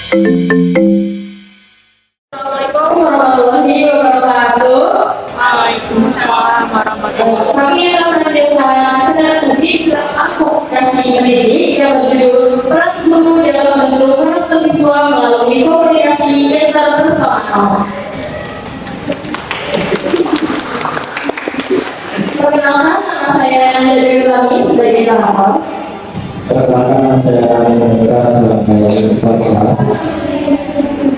Assalamualaikum warahmatullahi wabarakatuh. Waalaikumsalam warahmatullahi wabarakatuh. Kami akan menampilkan seni uji belakang komunikasi pendidik yang berjudul Peran Guru dalam Mendukung Karakter Siswa Melalui Komunikasi Interpersonal. Perkenalkan, nama saya Dewi Utami sebagai narator. Perkenalkan, saya Hendra sebagai kepala kelas.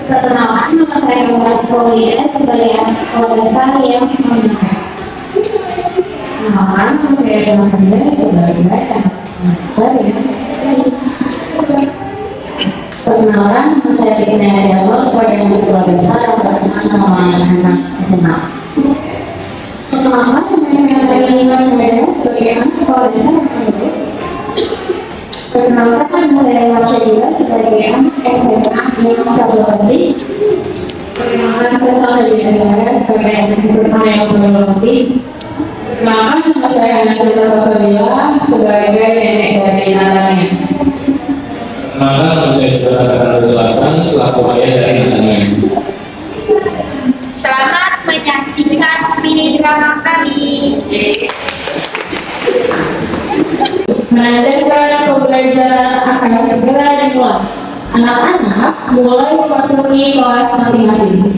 Perkenalkan, nama saya Muhammad Paulia sebagai anak sekolah dasar yang menengah. Perkenalkan, nama saya Johannes sebagai anak sekolah yang Perkenalkan, nama saya Tina Dialog sebagai anak sekolah dasar yang berteman sama anak SMA. Perkenalkan, nama saya Nina Medan sebagai anak sekolah dasar yang menengah. Perkenalkan, nama saya Marsha Dila sebagai anak SMA yang Sabulati. Perkenalkan, saya Salma Yudhara sebagai anak SMA yang Sabulati. Perkenalkan, nama saya Ana Citra Sasabila sebagai nenek dari Natania. Perkenalkan, nama saya Jonathan Selatan selaku ayah dari Natania. Selamat menyaksikan mini drama kami. Menandakan pembelajaran akan segera dimulai. Anak-anak mulai memasuki kelas masing-masing.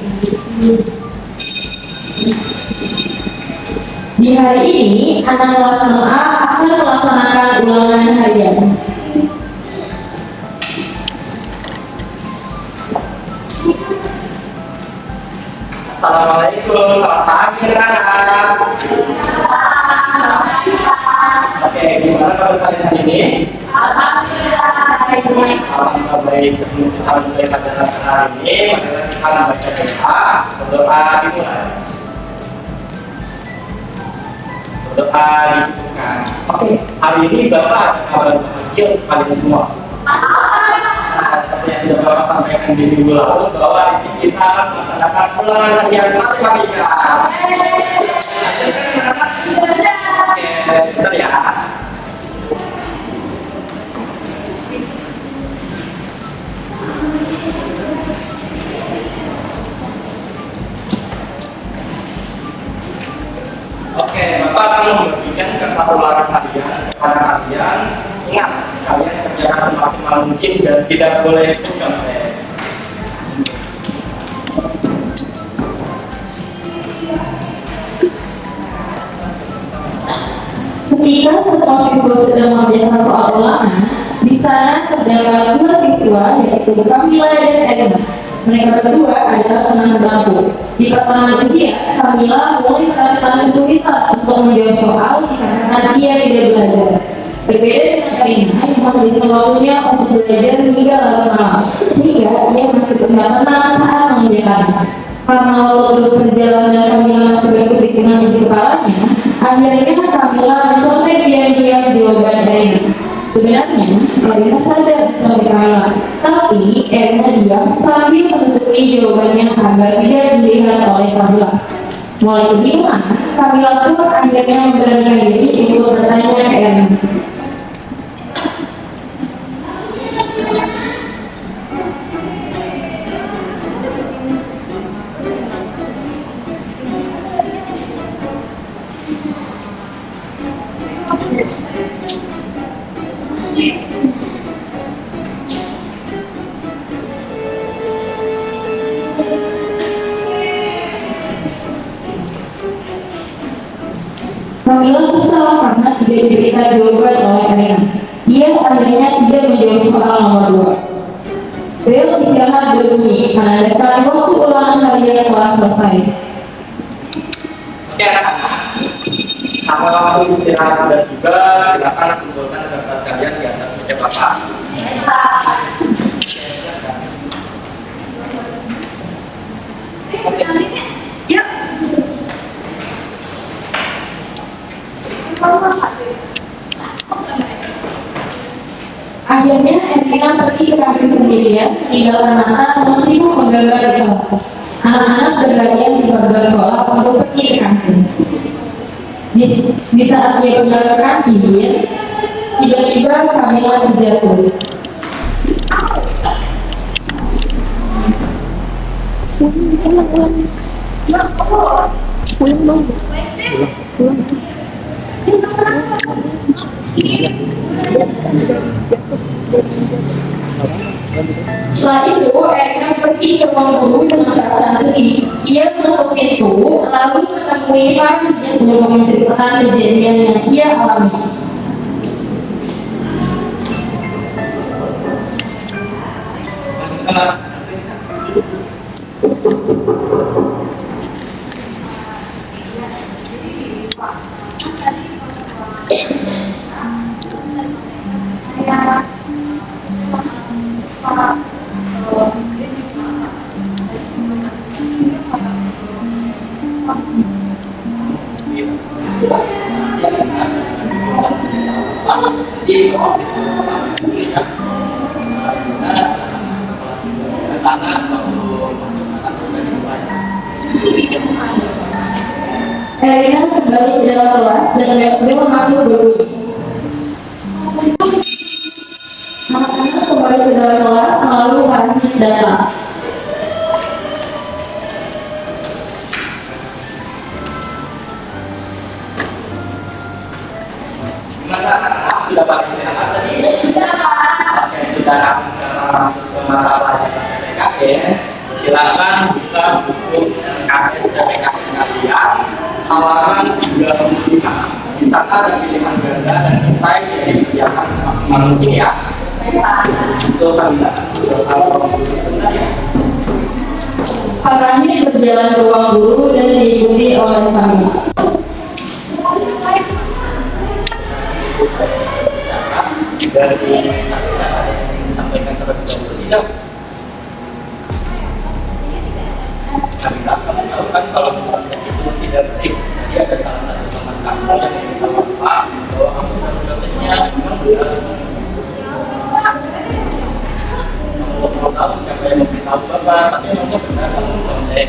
Di hari ini, anak kelas 6A akan melaksanakan ulangan harian. Assalamualaikum, selamat pagi anak-anak. Oke, gimana kabar kalian hari ini? Alhamdulillah baik. Sebelum kita mulai pelajaran hari ini, mari kita baca doa. Berdoa dimulai. Berdoa dibuka. Oke, hari ini Bapak ada kabar bahagia untuk kalian semua. Seperti yang sudah Bapak sampaikan di minggu lalu, bahwa ini kita akan melaksanakan ulangan harian matematika. Oke, bentar ya. Oke, Bapak akan memberikan kertas ulangan harian kepada kalian. Ingat, kalian kerjakan semaksimal mungkin dan tidak boleh contek. Ketika semua siswa sedang mengerjakan soal ulangan, di sana terdapat dua siswa, yaitu Kamila dan Erna. Mereka berdua adalah teman sebangku. Di pertemuan ujian, Kamila mulai merasakan kesulitan untuk menjawab soal dikarenakan ia tidak belajar. Berbeda dengan Erna yang menghabiskan waktunya untuk belajar hingga larut malam, sehingga ia masih terlihat tenang saat mengerjakannya. Karena waktu terus berjalan dan Kamila masih berpikir di kepalanya, akhirnya Kamila mencontek diam-diam jawaban Erna. Sebenarnya, Erna sadar mencontek Kamila, tapi Erna diam sambil menutupi jawabannya agar tidak dilihat oleh Kamila. Mulai kebingungan, Kamila pun akhirnya memberanikan diri untuk bertanya ke Erna. Kamila kesal karena tidak diberikan jawaban oleh Erna. Ia akhirnya tidak menjawab soal nomor 2. Bel istirahat berbunyi menandakan waktu ulangan harian telah selesai. Oke anak-anak, kalau waktu istirahat sudah tiba, silakan kumpulkan kertas kalian di atas meja Bapak. Yuk. Akhirnya Erna pergi ke kantin sendirian, tinggalkan Nathan yang sibuk menggambar di kelas. Anak-anak bergantian di koridor sekolah untuk pergi ke kantin. Di saat dia berjalan ke kantin, tiba-tiba Kamila terjatuh. Setelah itu, Erina pergi ke ruang guru dengan perasaan sedih. Ia menutup pintu, lalu menemui Fahmi untuk menceritakan kejadian yang ia alami. Erina kembali ke dalam kelas dan bel masuk berbunyi. Anak-anak kembali ke dalam kelas, lalu Fahmi datang. Gimana anak-anak sudah balik sekolah tadi? Oke, sudah sekarang masuk ke mata pelajaran PPKN ya. Silakan buka buku KS PPKN kalian halaman 35. Di sana ada pilihan ganda dan esai yang dikerjakan semaksimal mungkin ya. Itu kami kalau sebentar ya. Fahmi berjalan ke ruang guru dan diikuti oleh Fahmi. Dari kata-kata yang disampaikan terlebih dahulu tidak. Kami kamu tahu kan kalau misalnya itu tidak baik, jadi ada salah satu teman kamu yang minta maaf bahwa kamu sudah mendatanginya memang benar. Kamu mau tahu siapa yang memberitahu bapak, tapi memangnya benar kamu contek.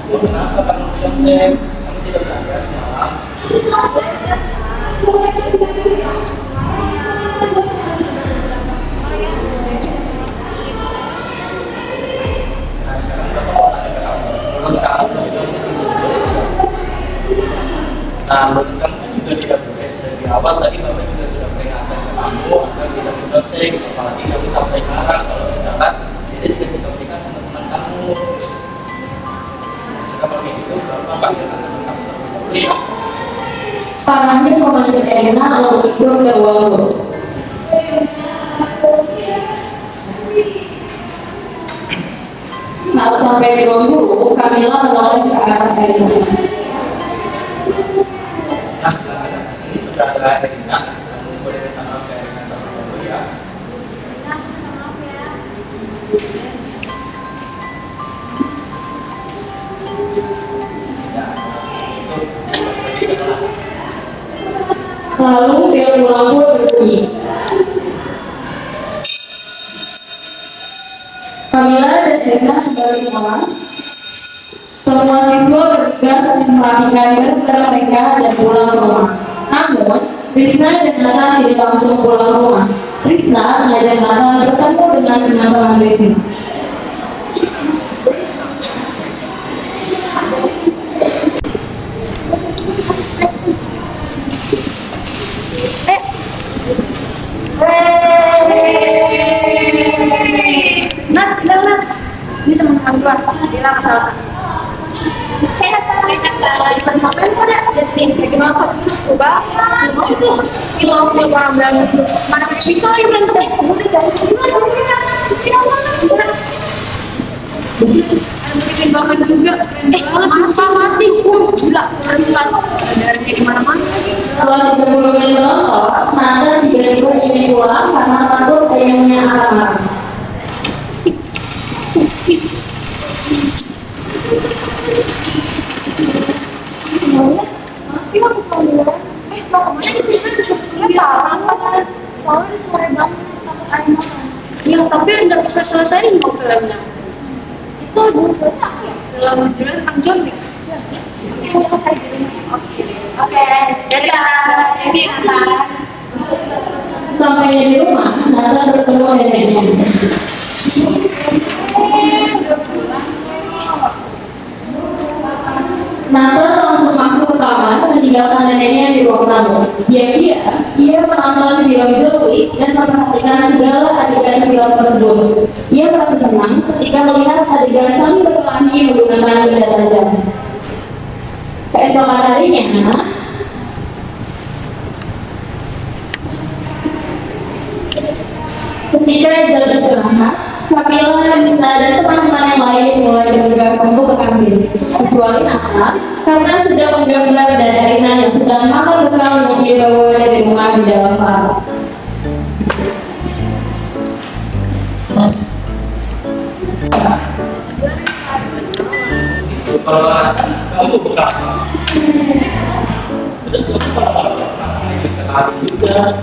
Kenapa kamu contek? Kamu tidak belajar semalam. Nah, menurut kamu juga tidak boleh dari awal tadi Bapak juga sudah peringatkan ke kamu agar tidak mendotek, apalagi kamu sampai sekarang kalau misalkan jadi tidak ditoksikan sama teman kamu. Kalau begitu Bapak panggil anak kamu terlebih dahulu ya. Fahmi memanggil Erina untuk ikut ke ruang guru. Saat sampai di ruang guru, Kamila menoleh ke arah Erina. Nah, di sini sudah ada Erina, kamu boleh minta maaf ke Erina terlebih dahulu ya. Ya, itu pergi ke kelas. Lalu bel pulang pun berbunyi. Kamila dan Erina kembali ke kelas. Semua siswa bertugas merapikan barang mereka dan pulang ke rumah. Namun, Krisna dan Nathan tidak langsung pulang ke rumah. Krisna mengajak Nathan bertemu dengan teman-teman Krisna. Nat, ini teman-teman gua, bilang masalah ngapain kok ada liatin lagi ngangkat coba itu bilang orang berantem mana bisa lagi berantem udah dari bikin banget juga apa mati gila berantukan dari di mana-mana Setelah 30 menit menonton, Nathan tiba-tiba ingin pulang karena takut ayahnya marah-marah. mau kemana gitu kan ke sekolah ya soalnya sore banget takut air makan ya tapi nggak bisa selesai mau filmnya itu judulnya apa ya dalam judulnya tentang John Wick oke jadi Sampai di rumah, Nathan bertemu neneknya. Nathan langsung masuk ke kamar meninggalkan neneknya di ruang tamu. Ia menonton film John Wick dan memperhatikan segala adegan film tersebut. Ia merasa senang ketika melihat adegan saling berkelahi menggunakan benda tajam. Keesokan harinya, ketika jam istirahat, Camilla, Rizna, dan teman-teman yang lain mulai bergegas untuk ke kantin. Kecuali Nathan, karena sedang menggambar dan Erina yang sedang makan bekal yang dia bawa dari rumah di dalam kelas. Kalau kamu buka, terus kalau hari juga,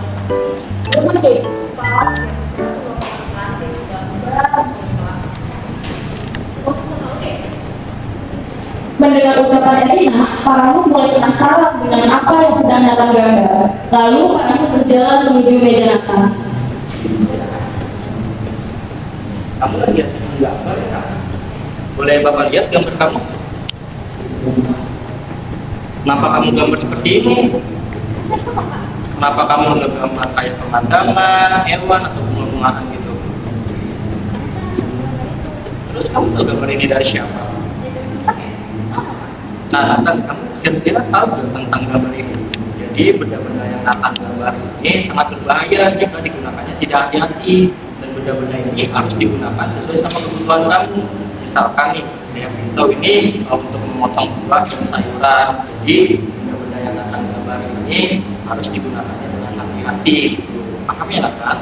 Mendengar ucapan Erina, Farahnya mulai penasaran dengan apa yang sedang Nathan gambar. Lalu Farahnya berjalan menuju meja Nathan. kamu lagi gambar ya? Boleh Bapak lihat gambar kamu? Kenapa kamu gambar seperti ini? Kenapa kamu ngegambar kayak pemandangan, hewan, atau bunga-bungaan gitu? Terus kamu tahu gambar ini dari siapa? Nah, Nathan, kamu kira-kira tahu nggak tentang gambar ini? Jadi benda-benda yang Nathan gambar ini sangat berbahaya jika digunakannya tidak hati-hati, dan benda-benda ini harus digunakan sesuai sama kebutuhan kamu. Misalkan nih, kayak pisau ini untuk memotong buah dan sayuran. Jadi benda-benda yang Nathan gambar ini harus digunakannya dengan hati-hati. Paham ya Nathan?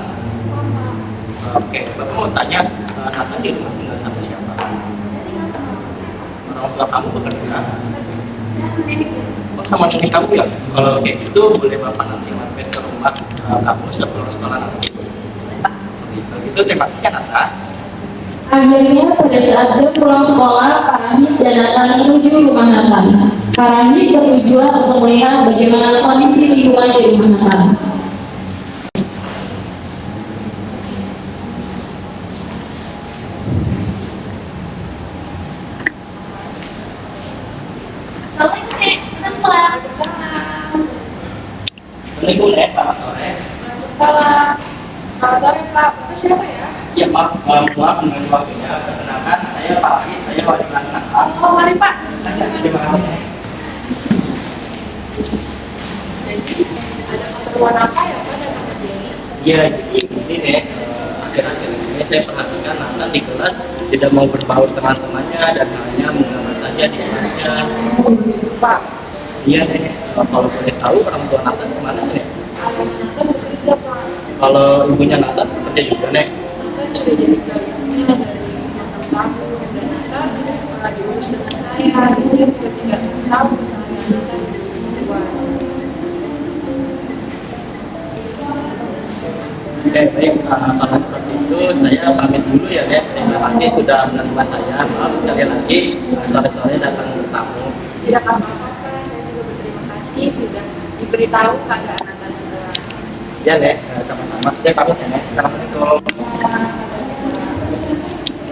Oke, Bapak mau tanya, Nathan di rumah tinggal sama siapa? Orang tua kamu bekerja? Oh, sama nenek kamu ya? Kalau kayak gitu boleh Bapak nanti mampir ke rumah kamu sebelum sekolah nanti. Kalau gitu terima kasih ya Nathan. Akhirnya pada saat jam pulang sekolah, Farahnya dan Nathan menuju rumah Nathan. Farahnya bertujuan untuk melihat bagaimana kondisi lingkungan di rumah Nathan. Assalamualaikum, Nek. Senang pulang. Assalamualaikum Nek, selamat sore. Salam. Selamat sore, Pak. Itu siapa ya? Ya maaf mengganggu waktunya. Perkenalkan, saya Pak Ari, saya wali kelas Nathan. Oh, mari, Pak. Terima kasih. Jadi, ada keperluan apa ya, Pak, datang ke sini? Ya, jadi ini Nek, akhir-akhir ini saya perhatikan Nathan di kelas tidak mau berbaur teman-temannya dan hanya menggambar saja di kelasnya. Oh, gitu, Pak. Iya Nek, kalau boleh tahu orang tua Nathan kemana Nek? Kalau Nathan bekerja, Pak. Kalau ibunya Nathan bekerja juga Nek. Nathan sudah jadi karyawannya dari 6 tahun. Dan Nathan diurus dengan saya. Jadi, saya juga tidak tahu kesalahan Nathan di luar. Baik, kalau seperti itu saya pamit dulu ya Nek. Terima kasih sudah menerima saya. Maaf sekali lagi sore-sore datang bertamu. Tidak apa-apa, Pak. Saya juga berterima kasih sudah diberitahu keadaan Nathan di kelas. Ya Nek, sama-sama. Saya pamit ya Nek. Assalamualaikum.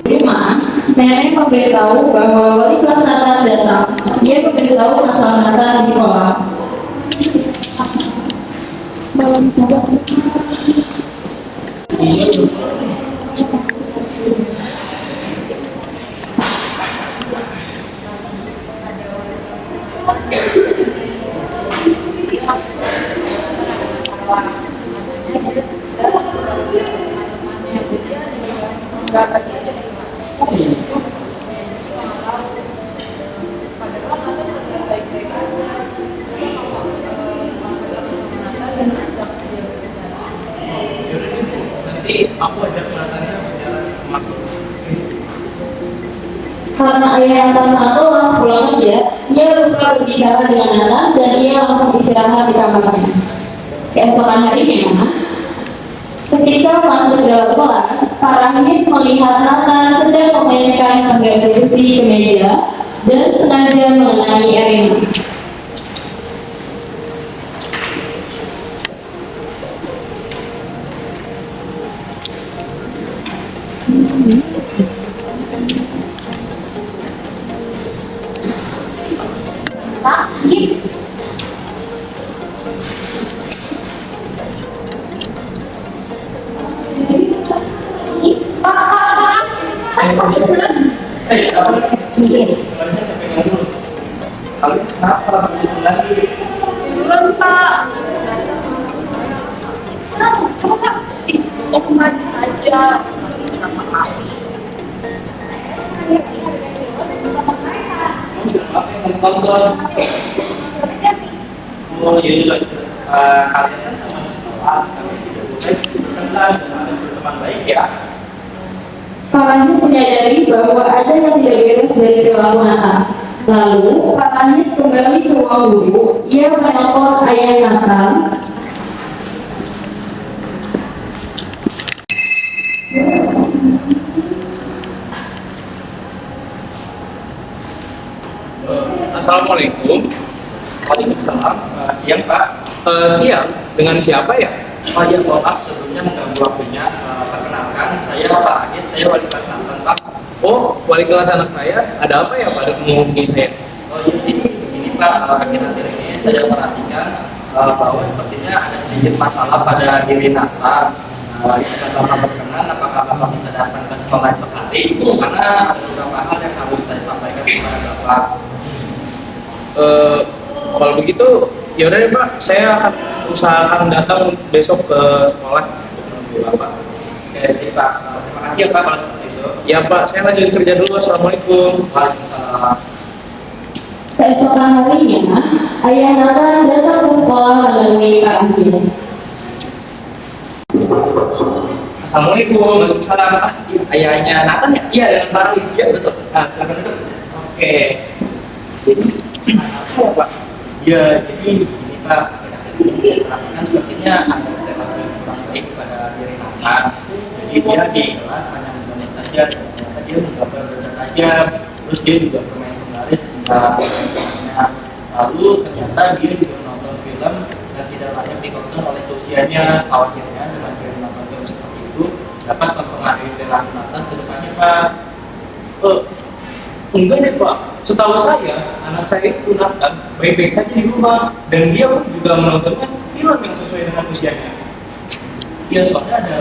Di rumah, nenek memberitahu bahwa wali kelas Nathan datang. Dia memberitahu masalah Nathan di sekolah. Malam juga. Nanti aku ajak Nathannya bicara sama aku. Karena ayah Nathan sangat lelah pulang kerja, ia lupa berbicara dengan Nathan dan ia langsung istirahat di kamarnya. Keesokan harinya, ketika masuk ke dalam kelas, Farahnya melihat Nathan sedang memainkan pengganti besi ke meja dan sengaja mengenai Erina. sakit. Pak, apa pesen? Apa nih? Sini. Kemarin saya pegang dulu. Kalau kenapa begitu lagi? Belum, Pak. Coba, Pak. Otomatis aja. Kenapa, Pak? Kamu sudah apa yang nonton? Oh iya juga. Kalian kan teman sekolah, kalian tidak boleh berkenalan dan harus berteman baik ya. Farahnya menyadari bahwa ada yang tidak beres dari perilaku Nathan. Lalu, Farahnya kembali ke ruang guru. Ia menelpon ayah Nathan. Assalamualaikum. Waalaikumsalam. Siang Pak. Siang, dengan siapa ya? Oh iya, mohon maaf sebelumnya mengganggu waktunya. Perkenalkan, saya Pak Agit, saya wali kelas Nathan Pak. Oh, wali kelas anak saya. Ada apa ya Pak menghubungi saya? Oh iya, jadi begini Pak, akhir-akhir ini saya perhatikan bahwa sepertinya ada sedikit masalah pada diri Nathan. Jika Bapak berkenan, apakah Bapak bisa datang ke sekolah esok hari? Karena ada beberapa hal yang harus saya sampaikan kepada Bapak. Kalau begitu, ya udah deh Pak. Saya akan usahakan datang besok ke sekolah untuk menunggu Bapak. Oke, jadi Pak, terima kasih ya Pak kalau seperti itu. Ya Pak, saya lanjut kerja dulu. Assalamualaikum. Waalaikumsalam. Keesokan harinya, ayah Nathan datang ke sekolah menemui Pak Agit. Assalamualaikum. Waalaikumsalam. Ayahnya Nathan ya? Iya, dengan Pak Agit. Iya, betul. Nah, silakan duduk. Oke. Jadi, apa ya Pak? Ya, jadi begini Pak. Saya perhatikan sepertinya ada perilaku yang kurang baik pada diri Nathan. Jadi dia di kelas hanya menonton saja, dan ternyata dia menggambar benda tajam. Terus dia juga bermain pembaris tentang temannya. Lalu ternyata dia juga menonton film yang tidak layak ditonton oleh seusianya. Khawatirnya dengan dia menonton film seperti itu dapat mempengaruhi perilaku Nathan ke depannya Pak. Enggak deh Pak. Setahu saya, anak saya itu Nathan baik-baik saja di rumah. Dan dia pun juga menontonnya film yang sesuai dengan usianya. Iya, soalnya ada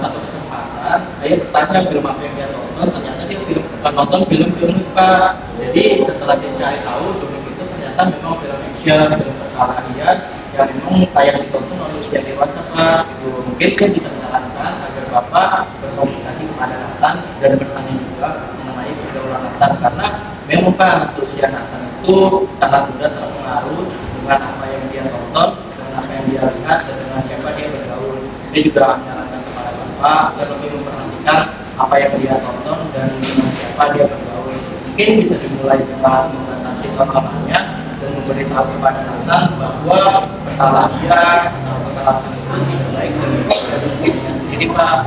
satu kesempatan saya bertanya film apa yang dia tonton, ternyata dia nonton film Pak. Jadi setelah saya cari tahu film itu ternyata memang film action, film perkelahian yang memang layak ditonton oleh usia dewasa Pak. Itu mungkin saya bisa menyarankan agar Bapak berkomunikasi kepada Nathan dan bertanya juga mengenai pergaulan Nathan, karena memang Pak anak seusia Nathan itu sangat mudah terpengaruh dengan apa yang dia tonton, dengan apa yang dia lihat, dan dengan siapa dia bergaul. Saya juga menyarankan kepada Bapak agar lebih memperhatikan apa yang dia tonton dan dengan siapa dia bergaul. Mungkin bisa dimulai dengan membatasi tontonannya dan memberitahu kepada Nathan bahwa kesalahan atau kekerasan itu tidak baik dan dirinya sendiri Pak.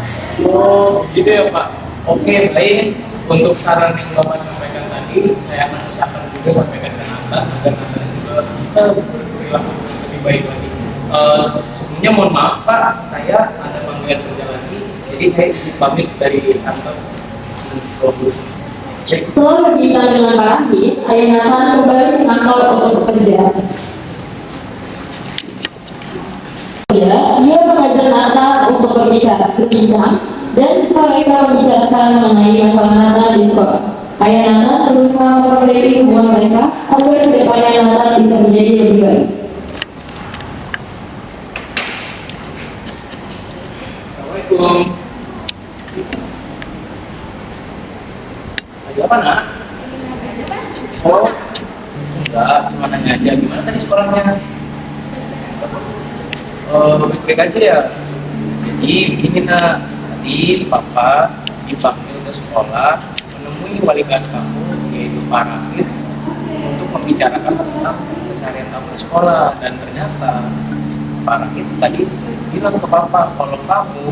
Oh, gitu ya Pak. Oke, baik. Untuk saran yang Bapak sampaikan tadi, saya akan usahakan juga sampaikan ke Nathan agar Nathan juga bisa berperilaku lebih baik lagi. Sebelumnya mohon maaf Pak, saya ada panggilan kerja lagi, jadi saya izin pamit dari kantor. Setelah berbincang dengan Pak Agit, ayah Nathan kembali ke kantor untuk bekerja. Ya, ia mengajak Nathan untuk berbincang, dan mereka membicarakan mengenai masalah Nathan di sekolah. Ayah Nathan berusaha memperbaiki hubungan mereka agar kedepannya Nathan bisa menjadi lebih baik. Assalamualaikum. Lagi apa nak? Oh, enggak, cuma nanya aja gimana tadi sekolahnya. Baik-baik aja ya. Jadi begini nak, tadi Papa dipanggil ke sekolah menemui wali kelas kamu yaitu Pak Rakit untuk membicarakan tentang keseharian kamu di sekolah, dan ternyata Pak Rakit tadi bilang ke Papa kalau kamu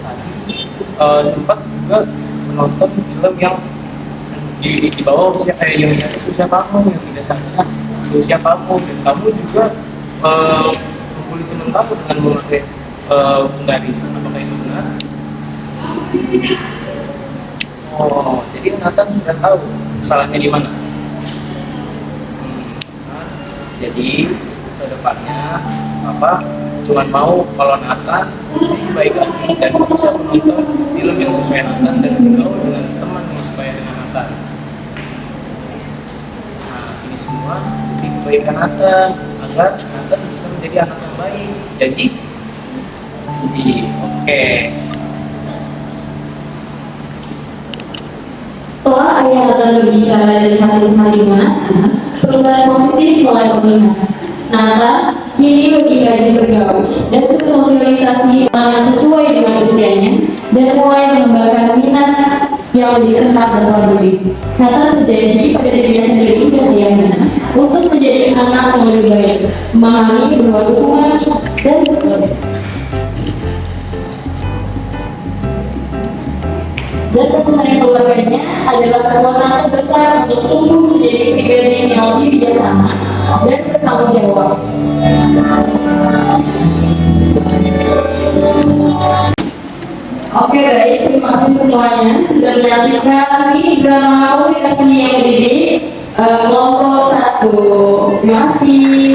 tadi sempat juga menonton film yang di bawah usia kayak yang di atas usia kamu, yang tidak seharusnya di usia kamu, dan kamu juga membuli teman kamu dengan memakai penggaris. Apakah itu benar? Oh, jadi Nathan sudah tahu kesalahannya di mana. Jadi kedepannya apa? Cuman mau kalau Nathan lebih baik lagi dan bisa menonton film yang sesuai Nathan dan bergaul dengan teman yang sesuai dengan Nathan. Nah, ini semua demi kebaikan Nathan agar Nathan bisa menjadi anak yang baik. Jadi, oke. Setelah ayah Nathan berbicara dari hati-hati Nathan, perubahan positif mulai terlihat. Nathan kini lebih rajin bergaul dan bersosialisasi yang sesuai dengan usianya dan mulai mengembangkan minat yang lebih sehat dan produktif. Nathan berjanji pada dirinya sendiri dan ayahnya untuk menjadi anak yang lebih baik, memahami bahwa dukungan dan kasih sayang keluarganya adalah kekuatan terbesar untuk tumbuh menjadi pribadi yang lebih bijaksana dan bertanggung jawab. Oke baik, terima kasih semuanya sudah menyaksikan ini drama komunikasi yang mendidik kelompok 1. Terima kasih.